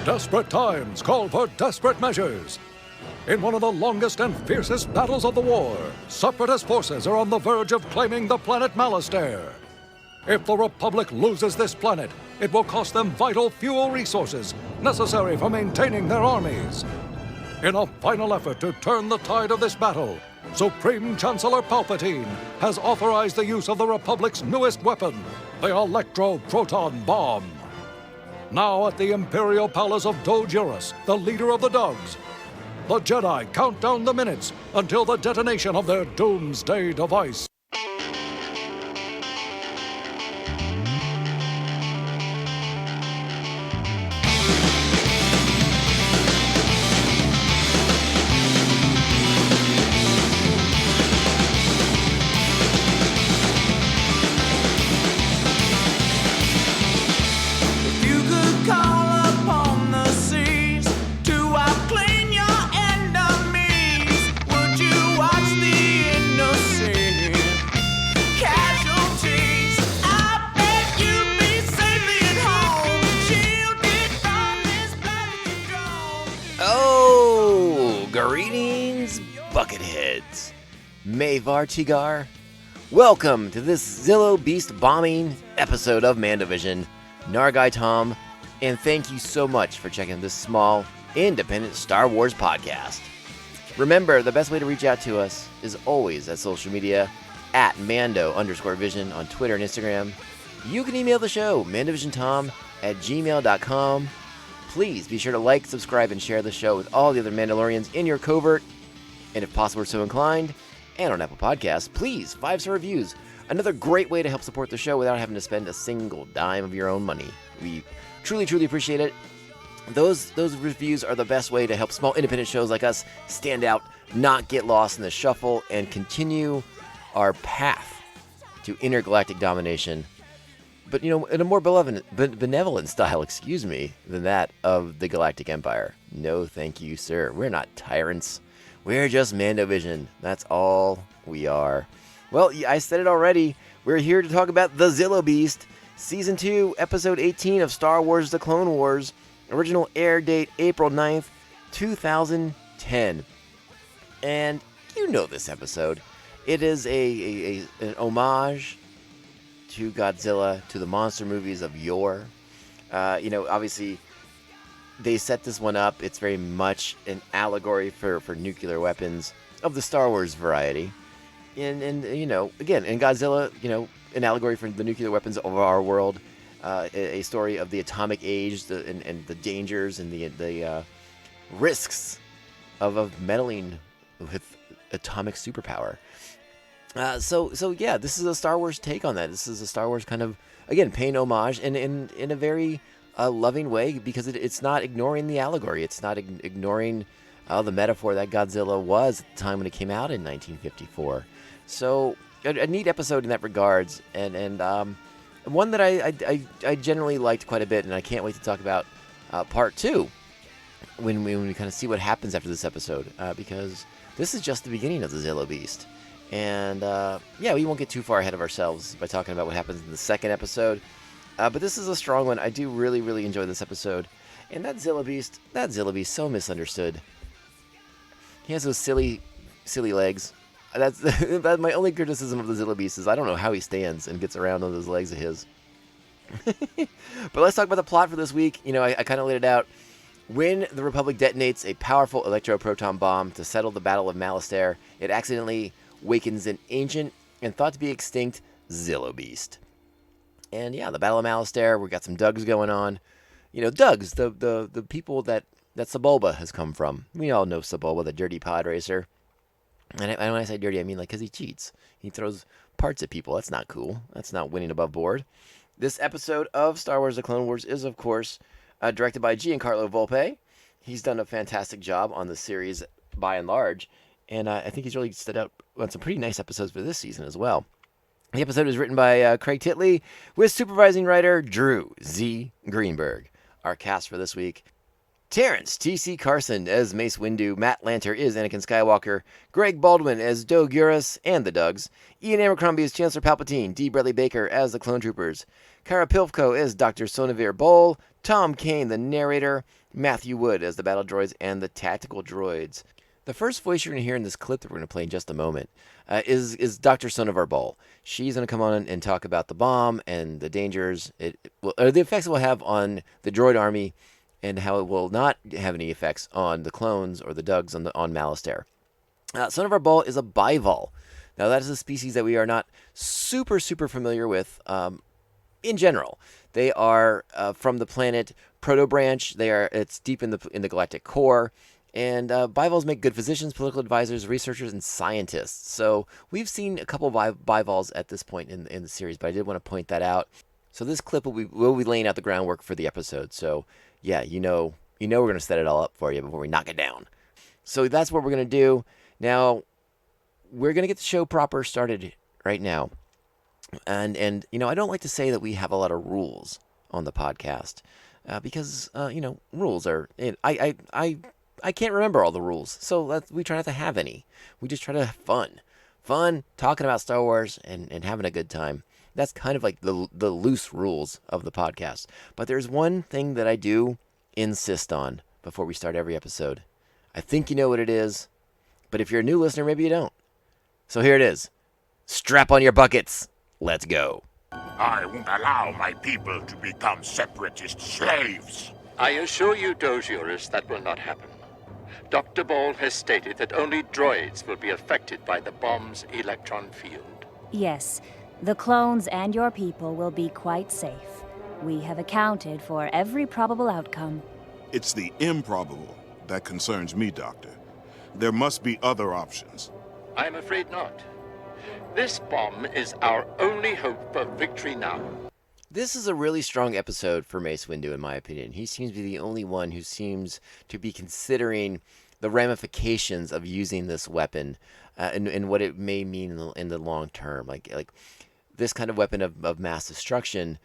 Desperate times call for desperate measures. In one of the longest and fiercest battles of the war, separatist forces are on the verge of claiming the planet Malastare. If the Republic loses this planet, it will cost them vital fuel resources necessary for maintaining their armies. In a final effort to turn the tide of this battle, Supreme Chancellor Palpatine has authorized the use of the Republic's newest weapon, the electro-proton bomb. Now at the Imperial Palace of Doge Urus, the leader of the Dugs, the Jedi count down the minutes until the detonation of their doomsday device. Bucketheads, Mayvar Tigar. Welcome to this Zillo Beast bombing episode of Mandovision. Nargai Tom, and thank you so much for checking this small, independent Star Wars podcast. Remember, the best way to reach out to us is always at social media, at Mando_Vision on Twitter and Instagram. You can email the show, mandovisiontom@gmail.com. Please be sure to like, subscribe, and share the show with all the other Mandalorians in your covert. And if possible, so inclined, and on Apple Podcasts, please, 5-star reviews. Another great way to help support the show without having to spend a single dime of your own money. We truly, truly appreciate it. Those reviews are the best way to help small independent shows like us stand out, not get lost in the shuffle, and continue our path to intergalactic domination. But, in a more benevolent style, than that of the Galactic Empire. No, thank you, sir. We're not tyrants. We're just Mandovision. That's all we are. Well, I said it already. We're here to talk about The Zillo Beast, Season 2, Episode 18 of Star Wars The Clone Wars. Original air date April 9th, 2010. And you know this episode. It is an homage to Godzilla, to the monster movies of yore. Obviously, they set this one up. It's very much an allegory for nuclear weapons of the Star Wars variety. And again, in Godzilla, an allegory for the nuclear weapons of our world. A story of the atomic age and the dangers and the risks of meddling with atomic superpower. So yeah, this is a Star Wars take on that. This is a Star Wars kind of, again, paying homage and in a very loving way, because it's not ignoring the allegory. It's not ignoring the metaphor that Godzilla was at the time when it came out in 1954. So a neat episode in that regards, and one that I generally liked quite a bit, and I can't wait to talk about part 2 when we kind of see what happens after this episode, because this is just the beginning of the Zillo Beast. And we won't get too far ahead of ourselves by talking about what happens in the second episode. But this is a strong one. I do really, really enjoy this episode. And that Zillo Beast, so misunderstood. He has those silly legs. That's my only criticism of the Zillo Beast is I don't know how he stands and gets around on those legs of his. But let's talk about the plot for this week. I kind of laid it out. When the Republic detonates a powerful electro-proton bomb to settle the Battle of Malastare, it accidentally wakens an ancient and thought to be extinct Zillo Beast. And yeah, the Battle of Malastare, we got some Dugs going on. Dugs, the people that Sebulba has come from. We all know Sebulba, the dirty pod racer. And when I say dirty, I mean because he cheats. He throws parts at people. That's not cool. That's not winning above board. This episode of Star Wars The Clone Wars is, of course, directed by Giancarlo Volpe. He's done a fantastic job on the series by and large. And I think he's really stood out on some pretty nice episodes for this season as well. The episode is written by Craig Titley with supervising writer Drew Z. Greenberg. Our cast for this week: Terrence T.C. Carson as Mace Windu, Matt Lanter is Anakin Skywalker, Greg Baldwin as Doge Urus and the Dugs, Ian Abercrombie as Chancellor Palpatine, D. Bradley Baker as the Clone Troopers, Kara Pilfko as Dr. Sonavir Bol, Tom Kane, the narrator, Matthew Wood as the battle droids and the tactical droids. The first voice you're going to hear in this clip that we're going to play in just a moment is Dr. Sonavir Bol. She's going to come on and talk about the bomb and the dangers, or the effects it will have on the droid army, and how it will not have any effects on the clones or the Dugs on Malastare. Sonavir Bol is a bival. Now, that is a species that we are not super familiar with in general. They are from the planet Protobranch. It's deep in the galactic core. And bivals make good physicians, political advisors, researchers, and scientists. So we've seen a couple of bivals at this point in the series, but I did want to point that out. So this clip will be laying out the groundwork for the episode. So yeah, we're going to set it all up for you before we knock it down. So that's what we're going to do. Now, we're going to get the show proper started right now. And I don't like to say that we have a lot of rules on the podcast because rules are I can't remember all the rules, so we try not to have any. We just try to have fun talking about Star Wars and having a good time. That's kind of like the loose rules of the podcast. But there's one thing that I do insist on before we start every episode. I think you know what it is, but if you're a new listener, maybe you don't. So here it is. Strap on your buckets. Let's go. I won't allow my people to become separatist slaves. I assure you, Dozierus, that will not happen. Dr. Ball has stated that only droids will be affected by the bomb's electron field. Yes, the clones and your people will be quite safe. We have accounted for every probable outcome. It's the improbable that concerns me, Doctor. There must be other options. I'm afraid not. This bomb is our only hope for victory now. This is a really strong episode for Mace Windu, in my opinion. He seems to be the only one who seems to be considering the ramifications of using this weapon and what it may mean in the long term. Like this kind of weapon of mass destruction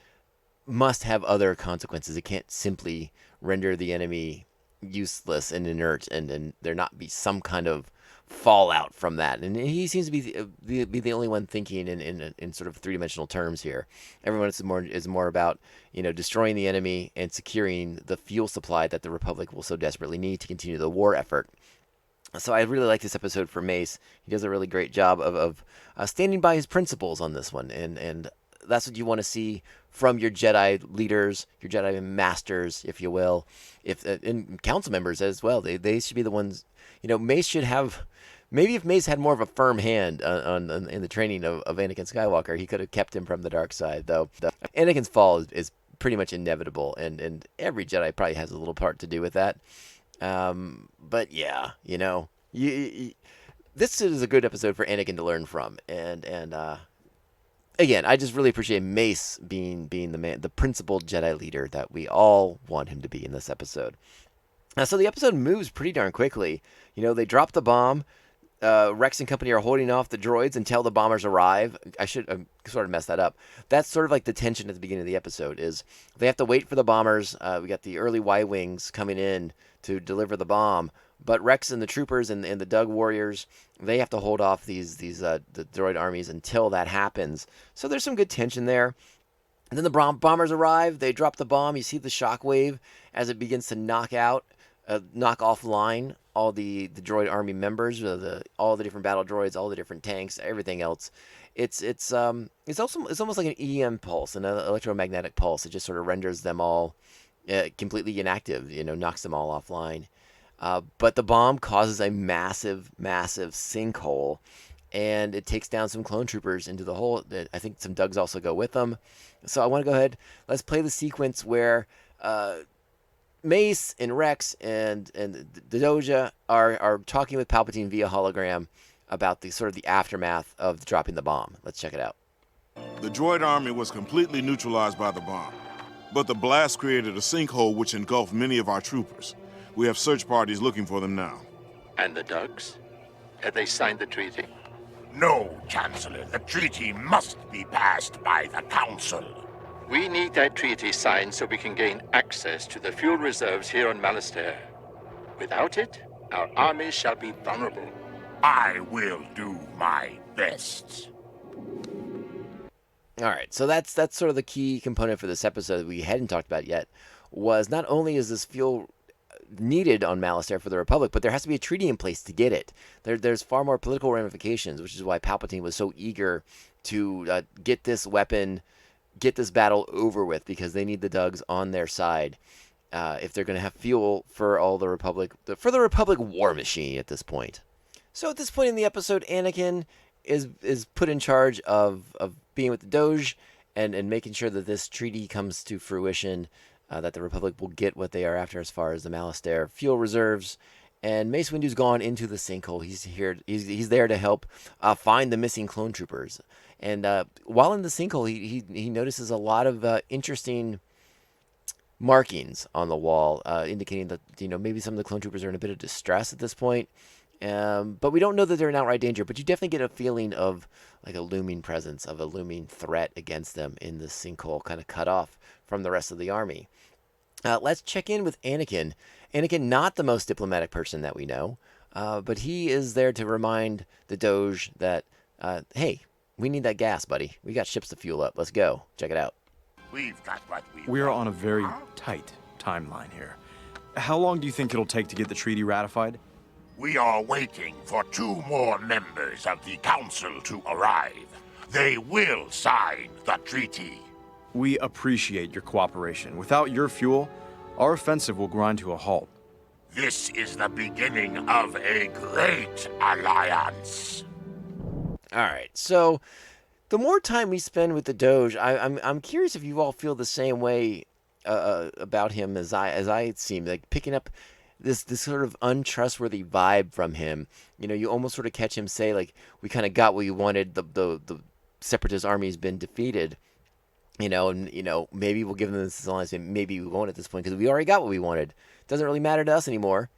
must have other consequences. It can't simply render the enemy useless and inert and there not be some kind of fallout from that. And he seems to be the only one thinking in sort of three-dimensional terms here. Everyone is more about destroying the enemy and securing the fuel supply that the Republic will so desperately need to continue the war effort. So I really like this episode for Mace. He does a really great job of standing by his principles on this one, and that's what you want to see from your Jedi leaders, your Jedi masters, if you will, and council members as well. They should be the ones. Mace should have. Maybe if Mace had more of a firm hand in the training of Anakin Skywalker, he could have kept him from the dark side. Though Anakin's fall is pretty much inevitable, and every Jedi probably has a little part to do with that. But yeah, this is a good episode for Anakin to learn from, and again, I just really appreciate Mace being the man, the principled Jedi leader that we all want him to be in this episode. So the episode moves pretty darn quickly. They drop the bomb. Rex and company are holding off the droids until the bombers arrive. I should sort of mess that up. That's sort of like the tension at the beginning of the episode is they have to wait for the bombers. We got the early Y-Wings coming in to deliver the bomb. But Rex and the troopers and the Dug warriors, they have to hold off the droid armies until that happens. So there's some good tension there. And then the bombers arrive. They drop the bomb. You see the shockwave as it begins to knock offline all the droid army members, all the different battle droids, all the different tanks, everything else. It's almost like an EM pulse, an electromagnetic pulse. It just sort of renders them all completely inactive. Knocks them all offline. But the bomb causes a massive sinkhole, and it takes down some clone troopers into the hole. I think some Dugs also go with them. So I want to go ahead. Let's play the sequence where Mace and Rex and the Doja are talking with Palpatine via hologram about the sort of the aftermath of dropping the bomb. Let's check it out. The droid army was completely neutralized by the bomb, but the blast created a sinkhole which engulfed many of our troopers. We have search parties looking for them now. And the Dugs? Have they signed the treaty? No, Chancellor. The treaty must be passed by the Council. We need that treaty signed so we can gain access to the fuel reserves here on Malastare. Without it, our army shall be vulnerable. I will do my best. All right, so that's sort of the key component for this episode that we hadn't talked about yet, was not only is this fuel needed on Malastare for the Republic, but there has to be a treaty in place to get it. There's far more political ramifications, which is why Palpatine was so eager to get this weapon, get this battle over with, because they need the Dugs on their side if they're going to have fuel for all the Republic, for the Republic war machine at this point. So at this point in the episode, Anakin is put in charge of being with the Doge and making sure that this treaty comes to fruition, that the Republic will get what they are after as far as the Malastare fuel reserves. And Mace Windu's gone into the sinkhole. He's there to help find the missing clone troopers. And while in the sinkhole, he notices a lot of interesting markings on the wall, indicating that maybe some of the clone troopers are in a bit of distress at this point. But we don't know that they're in outright danger. But you definitely get a feeling of like a looming presence, of a looming threat against them in the sinkhole, kind of cut off from the rest of the army. Let's check in with Anakin. Anakin, not the most diplomatic person that we know, but he is there to remind the Doge that, hey, we need that gas, buddy. We got ships to fuel up. Let's go. Check it out. We've got what We're on a very tight timeline here. How long do you think it'll take to get the treaty ratified? We are waiting for 2 more members of the Council to arrive. They will sign the treaty. We appreciate your cooperation. Without your fuel, our offensive will grind to a halt. This is the beginning of a great alliance. All right, so the more time we spend with the Doge, I'm curious if you all feel the same way about him as I seem, like picking up this sort of untrustworthy vibe from him. You almost sort of catch him say, like, we kind of got what we wanted. The Separatist army has been defeated. And maybe we'll give them this alliance, and maybe we won't at this point because we already got what we wanted. Doesn't really matter to us anymore.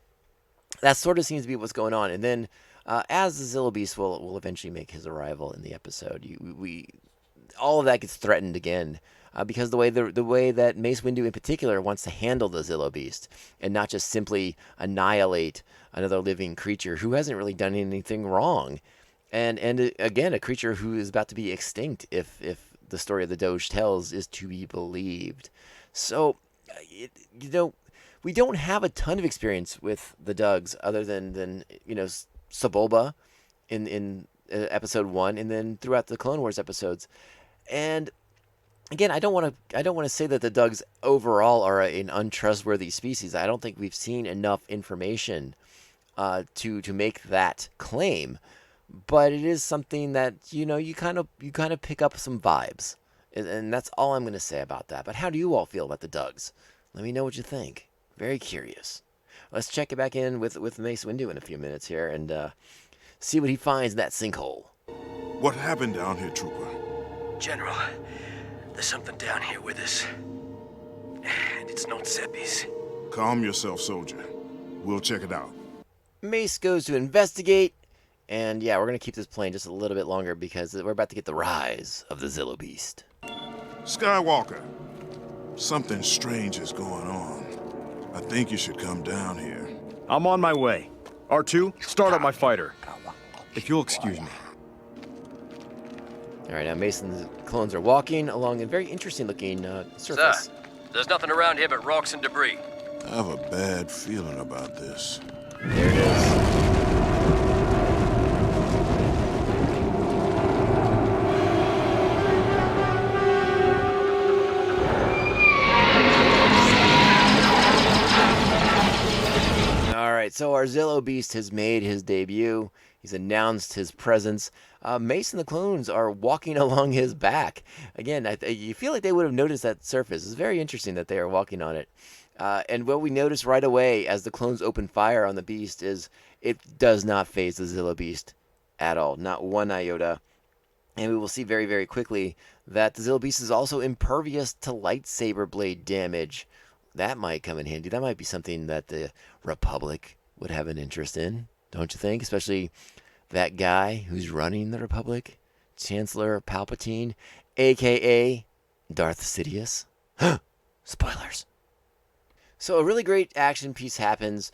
That sort of seems to be what's going on. And then, as the Zillo Beast will eventually make his arrival in the episode, all of that gets threatened again because the way that Mace Windu in particular wants to handle the Zillo Beast and not just simply annihilate another living creature who hasn't really done anything wrong, and again a creature who is about to be extinct if the story of the Doge tells is to be believed. So, we don't have a ton of experience with the Dugs other than Sebulba in episode 1, and then throughout the Clone Wars episodes. And again, I don't want to say that the Dugs overall are an untrustworthy species. I don't think we've seen enough information to make that claim. But it is something that you kind of pick up some vibes, and that's all I'm going to say about that. But how do you all feel about the Dugs? Let me know what you think. Very curious. Let's check it back in with Mace Windu in a few minutes here and see what he finds in that sinkhole. What happened down here, Trooper? General, there's something down here with us, and it's not Seppi's. Calm yourself, soldier. We'll check it out. Mace goes to investigate. And yeah, we're going to keep this playing just a little bit longer because we're about to get the rise of the Zillo Beast. Skywalker, something strange is going on. I think you should come down here. I'm on my way. R2, start up my fighter. If you'll excuse me. All right, now Mace and the clones are walking along a very interesting looking surface. Sir, there's nothing around here but rocks and debris. I have a bad feeling about this. There it is. So our Zillo Beast has made his debut. He's announced his presence. Mace and the clones are walking along his back. Again, you feel like they would have noticed that surface. It's very interesting that they are walking on it. And what we notice right away as the clones open fire on the beast is it does not faze the Zillo Beast at all. Not one iota. And we will see very, very quickly that the Zillo Beast is also impervious to lightsaber blade damage. That might come in handy. That might be something that the Republic would have an interest in, don't you think? Especially that guy who's running the Republic, Chancellor Palpatine, a.k.a. Darth Sidious. Spoilers. So a really great action piece happens.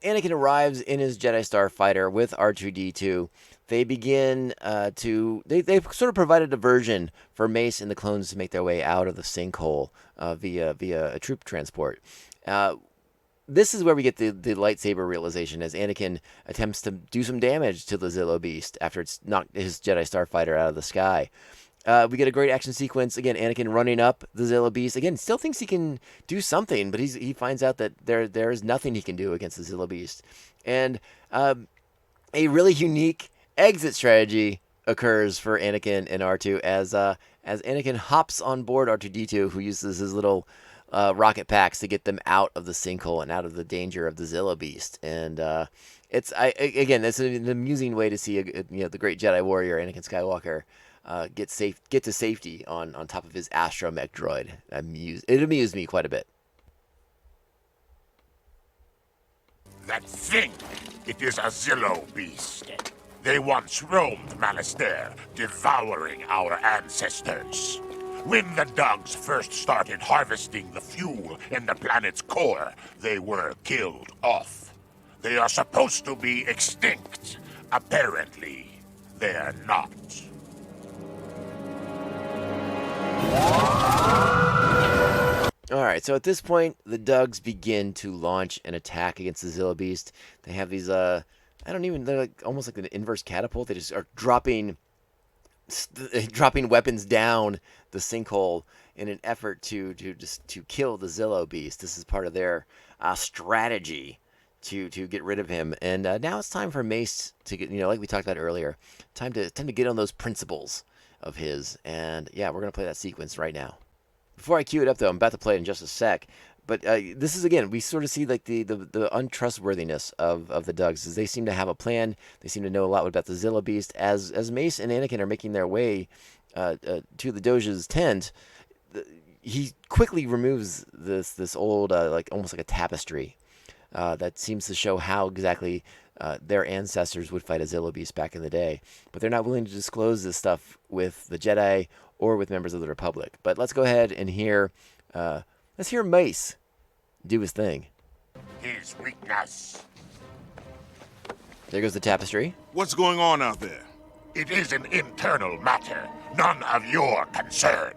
Anakin arrives in his Jedi Starfighter with R2-D2. They begin they've sort of provided a diversion for Mace and the clones to make their way out of the sinkhole via a troop transport. This is where we get the lightsaber realization as Anakin attempts to do some damage to the Zillo beast after it's knocked his Jedi Starfighter out of the sky. We get a great action sequence. Again, Anakin running up the Zillo beast. Again, still thinks he can do something, but he finds out that there is nothing he can do against the Zillo beast. And a really unique exit strategy occurs for Anakin and R2 as Anakin hops on board R2-D2, who uses his little rocket packs to get them out of the sinkhole and out of the danger of the Zillo beast. And it's an amusing way to see the great Jedi warrior Anakin Skywalker get to safety on top of his astromech droid. It amused me quite a bit. That thing, it is a Zillo beast. They once roamed Malastare, devouring our ancestors. When the dogs first started harvesting the fuel in the planet's core, they were killed off. They are supposed to be extinct. Apparently, they're not. Alright, so at this point, the Dugs begin to launch an attack against the Zillo Beast. They have these, they're like almost like an inverse catapult. They just are dropping weapons down the sinkhole in an effort to kill the Zillo Beast. This is part of their strategy to get rid of him. And now it's time for Mace to get, like we talked about earlier, time to get on those principles of his. And yeah, we're going to play that sequence right now. Before I cue it up, though, I'm about to play it in just a sec. But this is, again, we sort of see like the untrustworthiness of the Dugs, as they seem to have a plan. They seem to know a lot about the Zillo Beast. As Mace and Anakin are making their way to the Doge's tent, he quickly removes this old, almost like a tapestry that seems to show how exactly their ancestors would fight a Zillo Beast back in the day. But they're not willing to disclose this stuff with the Jedi or with members of the Republic. But let's go ahead and hear Mace do his thing. His weakness. There goes the tapestry. What's going on out there? It is an internal matter, none of your concern.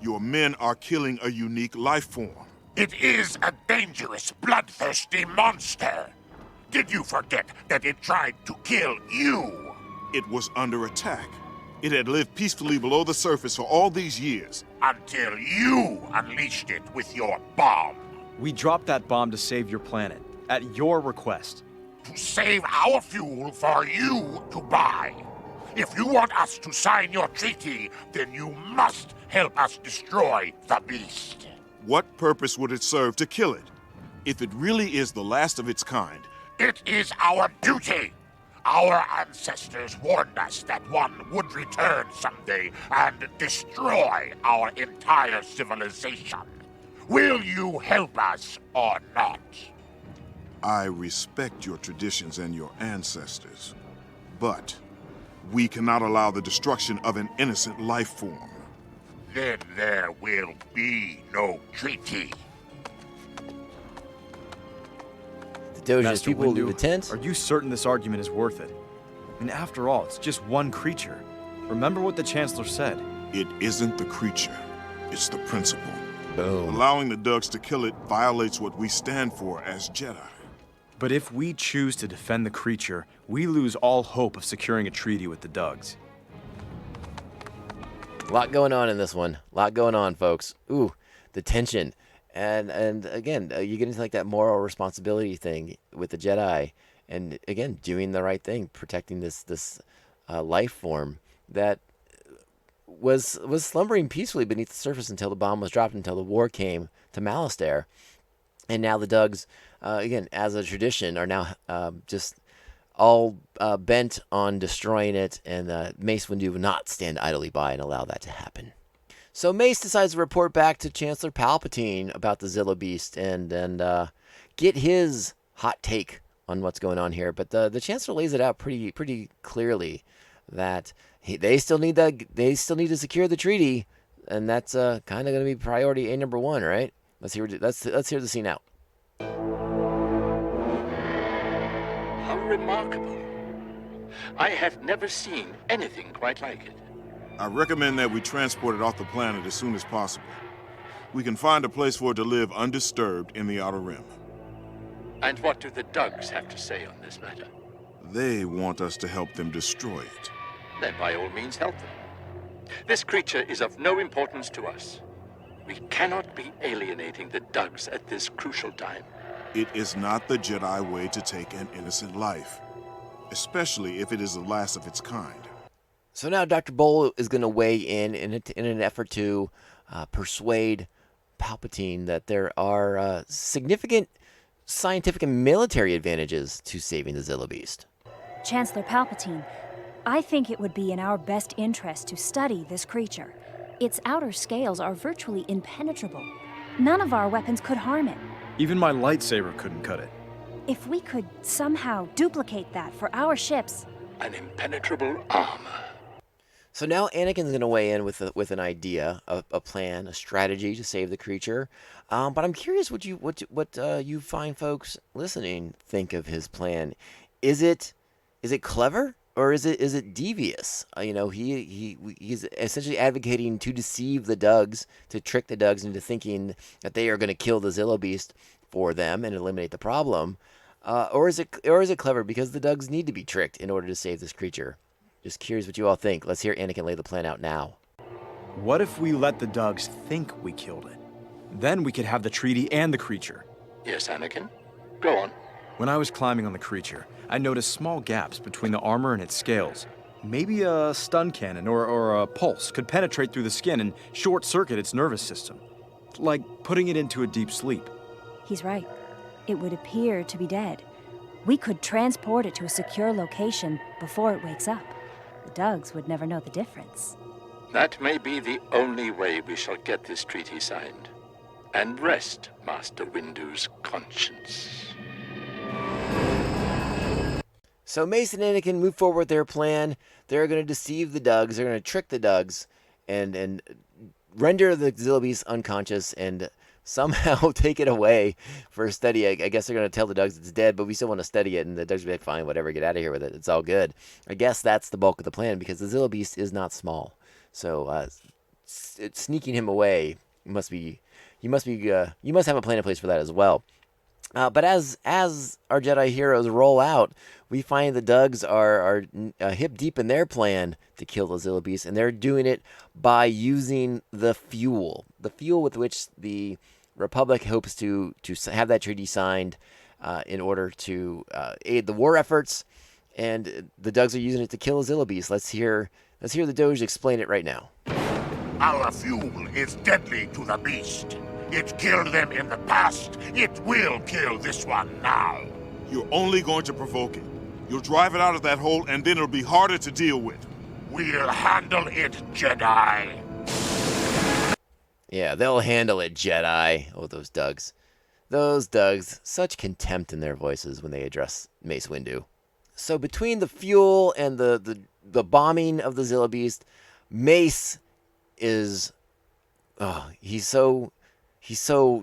Your men are killing a unique life form. It is a dangerous, bloodthirsty monster. Did you forget that it tried to kill you? It was under attack. It had lived peacefully below the surface for all these years. Until you unleashed it with your bomb. We dropped that bomb to save your planet, at your request. To save our fuel for you to buy. If you want us to sign your treaty, then you must help us destroy the beast. What purpose would it serve to kill it? If it really is the last of its kind. It is our duty. Our ancestors warned us that one would return someday and destroy our entire civilization. Will you help us or not? I respect your traditions and your ancestors, but we cannot allow the destruction of an innocent life form. Then there will be no treaty. Doge's Master people will leave Windu, the tent. Are you certain this argument is worth it? And after all, it's just one creature. Remember what the Chancellor said. It isn't the creature, it's the principle. Boom. Allowing the Dugs to kill it violates what we stand for as Jedi. But if we choose to defend the creature, we lose all hope of securing a treaty with the Dugs. A lot going on in this one. A lot going on, folks. Ooh, the tension. And again, you get into like that moral responsibility thing with the Jedi, and again, doing the right thing, protecting this life form that was slumbering peacefully beneath the surface until the bomb was dropped, until the war came to Malastare, and now the Dugs, again, as a tradition, are now just all bent on destroying it, and Mace Windu would not stand idly by and allow that to happen. So Mace decides to report back to Chancellor Palpatine about the Zillo Beast and get his hot take on what's going on here. But the Chancellor lays it out pretty clearly that they still need to secure the treaty, and that's kind of going to be priority A #1, right? Let's hear the scene out. How remarkable. I have never seen anything quite like it. I recommend that we transport it off the planet as soon as possible. We can find a place for it to live undisturbed in the Outer Rim. And what do the Dugs have to say on this matter? They want us to help them destroy it. Then by all means help them. This creature is of no importance to us. We cannot be alienating the Dugs at this crucial time. It is not the Jedi way to take an innocent life, especially if it is the last of its kind. So now Dr. Bowl is going to weigh in an effort to persuade Palpatine that there are significant scientific and military advantages to saving the Zillo Beast. Chancellor Palpatine, I think it would be in our best interest to study this creature. Its outer scales are virtually impenetrable. None of our weapons could harm it. Even my lightsaber couldn't cut it. If we could somehow duplicate that for our ships... An impenetrable armor. So now Anakin's going to weigh in with an idea, a plan, a strategy to save the creature. But I'm curious what you fine folks listening think of his plan. Is it clever or is it devious? He's essentially advocating to deceive the Dugs, to trick the Dugs into thinking that they are going to kill the Zillo Beast for them and eliminate the problem. Or is it clever because the Dugs need to be tricked in order to save this creature? Just curious what you all think. Let's hear Anakin lay the plan out now. What if we let the Dugs think we killed it? Then we could have the treaty and the creature. Yes, Anakin? Go on. When I was climbing on the creature, I noticed small gaps between the armor and its scales. Maybe a stun cannon or a pulse could penetrate through the skin and short-circuit its nervous system. Like putting it into a deep sleep. He's right. It would appear to be dead. We could transport it to a secure location before it wakes up. The Dugs would never know the difference. That may be the only way we shall get this treaty signed. And rest Master Windu's conscience. So Mace and Anakin move forward with their plan. They're going to deceive the Dugs. They're going to trick the Dugs and render the Zillo Beast unconscious and somehow take it away for a study. I guess they're going to tell the Dugs it's dead, but we still want to study it, and the Dugs will be like, fine, whatever, get out of here with it. It's all good. I guess that's the bulk of the plan, because the Zillo Beast is not small. So sneaking him away you must have a plan in place for that as well. But as our Jedi heroes roll out, we find the Dugs are hip deep in their plan to kill the Zillo Beast, and they're doing it by using the fuel with which the Republic hopes to have that treaty signed in order to aid the war efforts, and the Dugs are using it to kill the Zillo Beast. Let's hear the Doge explain it right now. Our fuel is deadly to the beast. It killed them in the past. It will kill this one now. You're only going to provoke it. You'll drive it out of that hole, and then it'll be harder to deal with. We'll handle it, Jedi. Yeah, they'll handle it, Jedi. Oh, those Dugs. Those Dugs. Such contempt in their voices when they address Mace Windu. So between the fuel and the bombing of the Zillo Beast, Mace is... Oh, he's so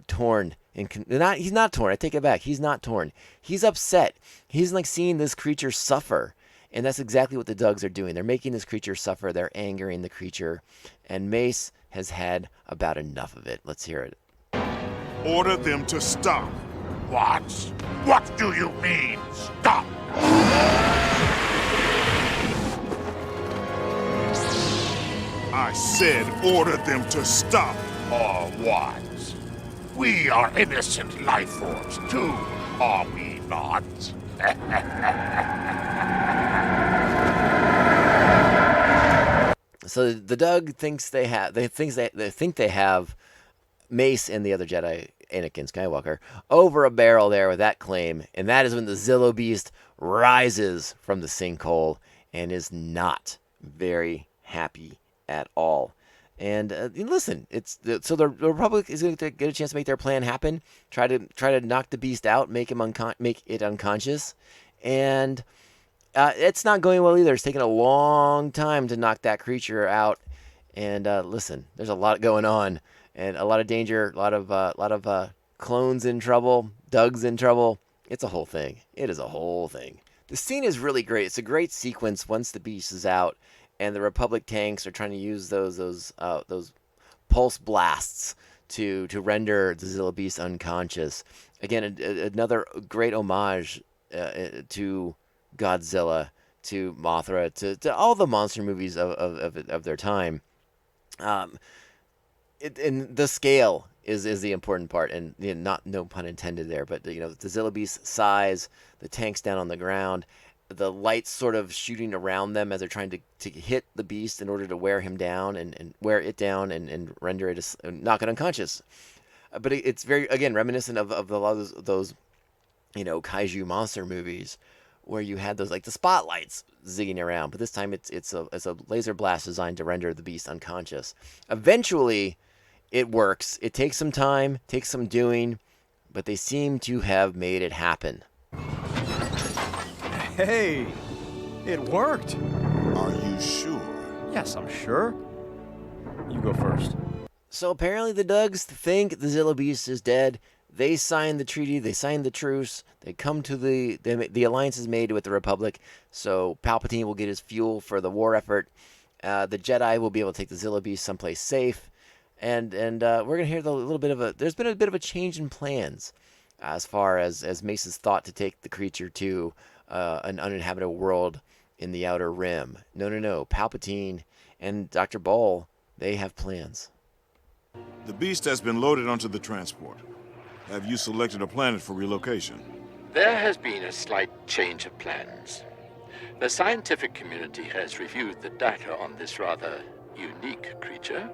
torn. He's not torn. I take it back. He's not torn. He's upset. He's like seeing this creature suffer. And that's exactly what the Dugs are doing. They're making this creature suffer. They're angering the creature. And Mace has had about enough of it. Let's hear it. Order them to stop. What? What do you mean, stop? I said order them to stop. Or what? We are innocent life forms too, are we not? So the Dug thinks they think they have Mace and the other Jedi, Anakin Skywalker, over a barrel there with that claim, and that is when the Zillo Beast rises from the sinkhole and is not very happy at all. And listen, so the Republic is going to get a chance to make their plan happen. Try to knock the beast out, make it unconscious, and it's not going well either. It's taking a long time to knock that creature out. And listen, there's a lot going on, and a lot of danger, a lot of clones in trouble, Dugs in trouble. It's a whole thing. It is a whole thing. The scene is really great. It's a great sequence once the beast is out, and the Republic tanks are trying to use those pulse blasts to render the Zillo beast unconscious. Again, another great homage to Godzilla, to Mothra, to all the monster movies of their time. And the scale is the important part, and no pun intended there, but the Zillo beast's size, the tanks down on the ground, the lights sort of shooting around them as they're trying to hit the beast in order to wear him down and wear it down and render it knock it unconscious. But it's very, again, reminiscent of a lot of those kaiju monster movies where you had those, like the spotlights zigging around, but this time it's a laser blast designed to render the beast unconscious. Eventually, it works. It takes some time, takes some doing, but they seem to have made it happen. Hey, it worked. Are you sure? Yes, I'm sure. You go first. So apparently the Dugs think the Zillo beast is dead. They signed the treaty. They signed the truce. They come to the alliance is made with the Republic. So Palpatine will get his fuel for the war effort. The Jedi will be able to take the Zillo beast someplace safe. And we're gonna hear there's been a bit of a change in plans as far as Mace's thought to take the creature to an uninhabitable world in the Outer Rim. No. Palpatine and Dr. Ball, they have plans. The beast has been loaded onto the transport. Have you selected a planet for relocation? There has been a slight change of plans. The scientific community has reviewed the data on this rather unique creature.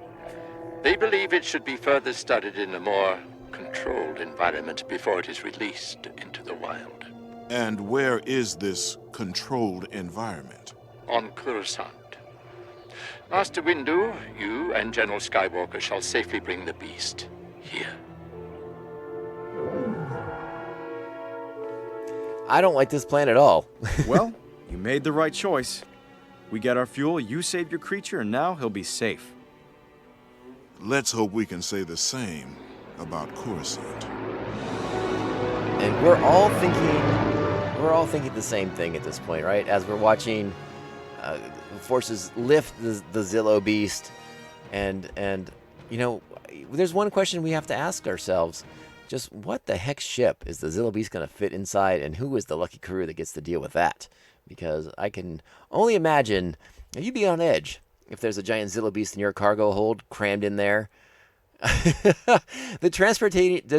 They believe it should be further studied in a more controlled environment before it is released into the wild. And where is this controlled environment? On Coruscant. Master Windu, you and General Skywalker shall safely bring the beast here. I don't like this plan at all. Well, you made the right choice. We get our fuel, you saved your creature, and now he'll be safe. Let's hope we can say the same about Coruscant. And we're all thinking the same thing at this point, right? As we're watching forces lift the Zillo beast, and there's one question we have to ask ourselves: just what the heck ship is the Zillo beast going to fit inside, and who is the lucky crew that gets to deal with that? Because I can only imagine you'd be on edge if there's a giant Zillo beast in your cargo hold crammed in there. The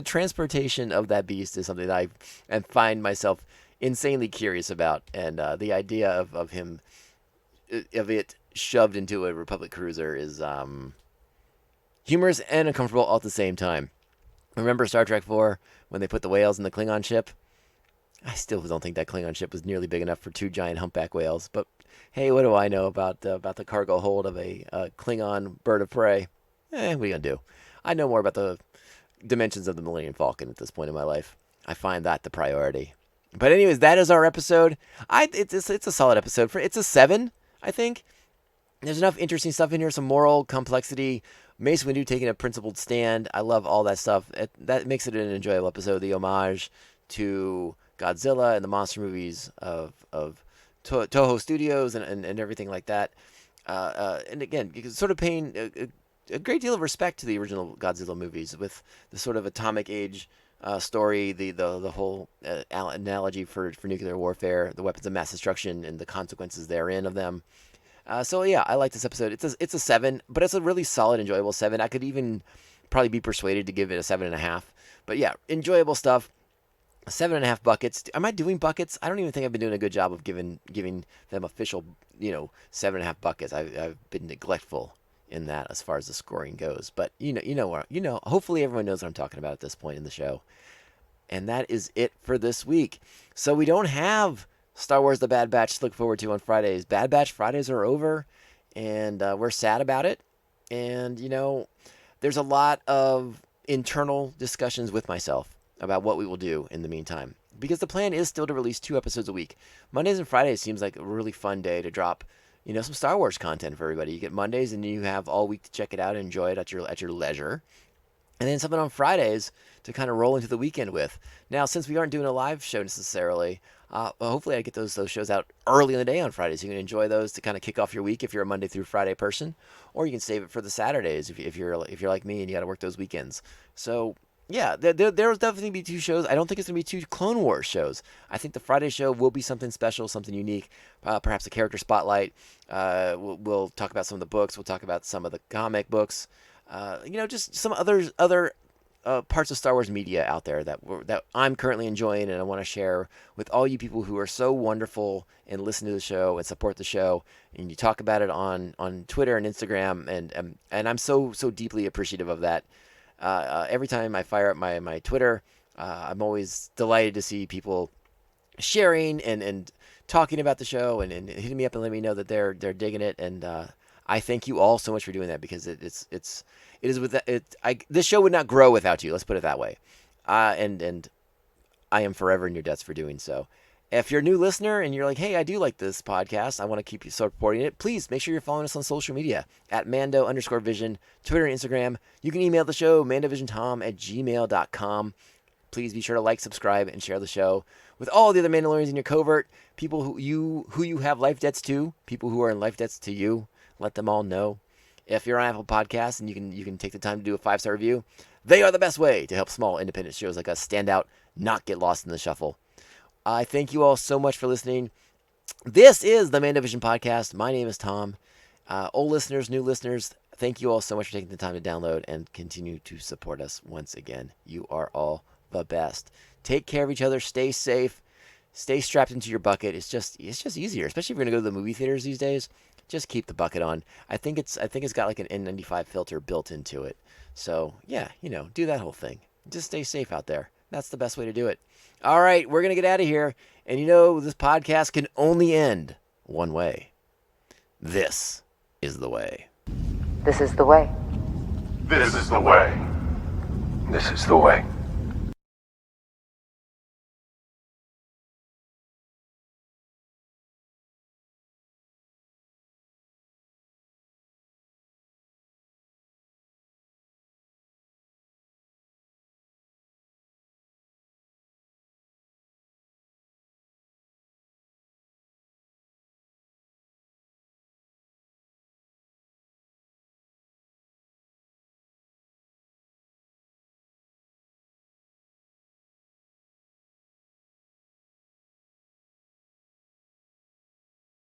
transportation of that beast is something that I find myself insanely curious about, and the idea of it shoved into a Republic cruiser is humorous and uncomfortable all at the same time. Remember Star Trek IV when they put the whales in the Klingon ship? I still don't think that Klingon ship was nearly big enough for 2 giant humpback whales, but hey, what do I know about the cargo hold of a Klingon bird of prey? What are you gonna do? I know more about the dimensions of the Millennium Falcon at this point in my life. I find that the priority. But anyways, that is our episode. It's a solid episode. It's a 7, I think. There's enough interesting stuff in here, some moral complexity. Mace Windu taking a principled stand. I love all that stuff. That makes it an enjoyable episode. The homage to Godzilla and the monster movies of Toho Studios and everything like that. And again, sort of paying a great deal of respect to the original Godzilla movies with the sort of atomic age story, the whole analogy for nuclear warfare, the weapons of mass destruction and the consequences therein of them. So yeah, I like this episode. It's a 7, but it's a really solid, enjoyable 7. I could even probably be persuaded to give it a 7.5. But yeah, enjoyable stuff. 7.5 buckets. Am I doing buckets? I don't even think I've been doing a good job of giving them official, 7.5 buckets. I've been neglectful in that as far as the scoring goes. But hopefully everyone knows what I'm talking about at this point in the show. And that is it for this week. So we don't have Star Wars The Bad Batch to look forward to on Fridays. Bad Batch Fridays are over, and we're sad about it. And, there's a lot of internal discussions with myself about what we will do in the meantime. Because the plan is still to release 2 episodes a week. Mondays and Fridays seems like a really fun day to drop, some Star Wars content for everybody. You get Mondays and you have all week to check it out and enjoy it at your leisure. and then something on Fridays to kind of roll into the weekend with. Now, since we aren't doing a live show necessarily, hopefully I get those shows out early in the day on Fridays. You can enjoy those to kind of kick off your week if you're a Monday through Friday person, or you can save it for the Saturdays if you're like me and you got to work those weekends. So yeah, there will definitely be 2 shows. I don't think it's going to be 2 Clone Wars shows. I think the Friday show will be something special, something unique, perhaps a character spotlight. We'll talk about some of the books. We'll talk about some of the comic books. Just some other parts of Star Wars media out there that I'm currently enjoying, and I want to share with all you people who are so wonderful and listen to the show and support the show. And you talk about it on Twitter and Instagram, and I'm so deeply appreciative of that. Every time I fire up my Twitter, I'm always delighted to see people sharing and talking about the show and hitting me up and letting me know that they're digging it. And I thank you all so much for doing that, because this show would not grow without you. Let's put it that way. And I am forever in your debts for doing so. If you're a new listener and you're like, hey, I do like this podcast, I want to keep you supporting it, please make sure you're following us on social media at Mando_Vision, Twitter and Instagram. You can email the show, mandovisiontom@gmail.com. Please be sure to like, subscribe, and share the show with all the other Mandalorians in your covert, people who you have life debts to, people who are in life debts to you. Let them all know. If you're on Apple Podcasts and you can take the time to do a 5-star review, they are the best way to help small independent shows like us stand out, not get lost in the shuffle. I thank you all so much for listening. This is the Mandovision Podcast. My name is Tom. Old listeners, new listeners, thank you all so much for taking the time to download and continue to support us once again. You are all the best. Take care of each other. Stay safe. Stay strapped into your bucket. It's just easier, especially if you're gonna go to the movie theaters these days. Just keep the bucket on. I think it's got like an N95 filter built into it. So yeah, do that whole thing. Just stay safe out there. That's the best way to do it. All right, we're going to get out of here. And this podcast can only end one way. This is the way. This is the way. This is the way. This is the way.